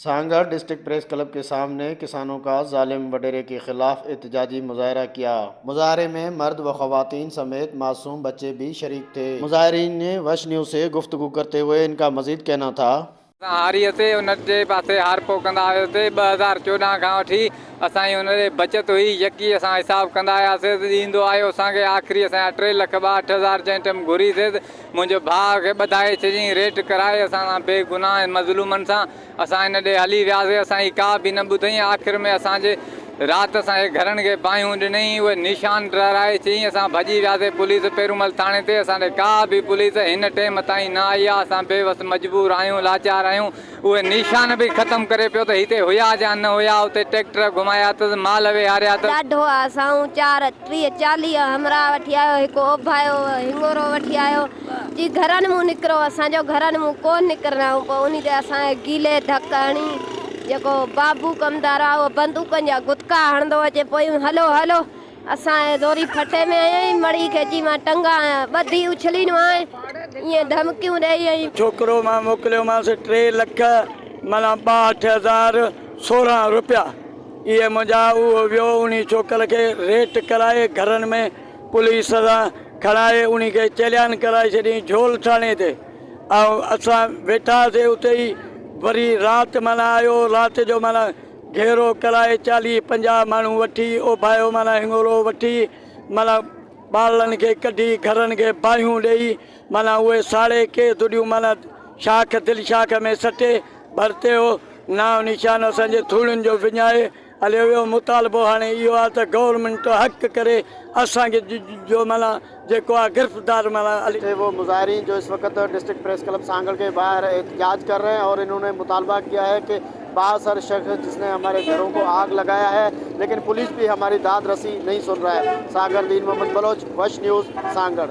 Sanghar district press club के सामने किसानों का जालिम वडेरे के खिलाफ एहतजाजी मुजाहरा किया। मुजाहरे में मर्द व खवातीन समेत मासूम बच्चे भी शरीक थे। मुजाहरीन ने वश न्यूज़ से गुफ्तगू करते हुए इनका मजीद कहना था। हारीअ ते उन जे पासे हार पो कंदा हुआसीं 2014 खां वठी असांजी हुन ते बचत हुई यकी असां हिसाब कंदा हुआसीं। ईंदो आयो असांखे आख़िरी असांजा 3,62,8,000 जंहिं टाइम घुरीसीं मुंहिंजे भाउ खे ॿधाए चयईं रेट कराए असां सां बेगुनाह मज़लूमनि सां असां हिन ॾे हली वियासीं। असांजी का बि न ॿुधईं। आख़िर में असांजे राति असांजे घरनि खे बाहियूं ॾिनई। उहे निशान डराए चयईं। असां भॼी वियासीं पुलिस पेरूमल थाणे ते। असांजे का बि पुलिस हिन टाइम ताईं न आई आहे। असां बेवस मजबूर आहियूं, लाचार आहियूं। उहे निशान बि ख़तमु करे पियो त हिते हुया या न हुया। उते ट्रैक्टर घुमाया अथसि, माल विहारिया अथसि। ॾाढो आहे। असां 4,30,40 हमरा वठी आयो, हिकु ओभायो हिंगोरो वठी आयो जी घरनि मूं निकिरो। असांजो घरनि मूं कोन निकिरंदा। पोइ उन ते असांजे गीले धक हणी जेको बाबू कमदार आहे उहो बंदूकनि जा गुटका हणंदो अचे पियो। हलो हलो असां दोरी फटे में आहियूं। मड़ी खे चई मां टंगा ॿधी उछलींदो आहे, ईअं धमकियूं ॾेई। छोकिरो मां मोकिलियोमांसि 3,62,16 रुपया इहे मुंहिंजा। उहो वियो उन छोकिरे खे रेट कराए घरनि में पुलिस सां खणाए उन खे चलियान कराए छॾियईं झोल थाणे ते। ऐं असां वेठासीं उते ई। वरी राति माना आयो, राति जो माना घेरो कराए 40-50 माण्हू वठी ओभायो माना हिंगोरो वठी माना ॿारनि खे कढी घरनि खे बाहियूं ॾेई माना उहे साड़े के तुॾियूं माना शाख दिलि शाख में सटे भरते हो नाव निशान असांजे थूड़ियुनि जो विञाए हलियो वियो। मुतालबो हाणे इहो आहे त गवर्नमेंट हक़ करे असांखे जो माना जेको आहे गिरफ़्तार माना वो मुजाहरीन जो इस वक्त डिस्ट्रिक्ट प्रेस क्लब सांगड़ के बाहर एहतजाज कर रहे हैं और इन्होंने मुतालबा किया है कि बासर शख्स जिसने हमारे घरों को आग लगाया है, लेकिन पुलिस भी हमारी दाद रसी नहीं सुन रहा है। सागर दीन मोहम्मद बलोच, वश न्यूज़, सांगड़।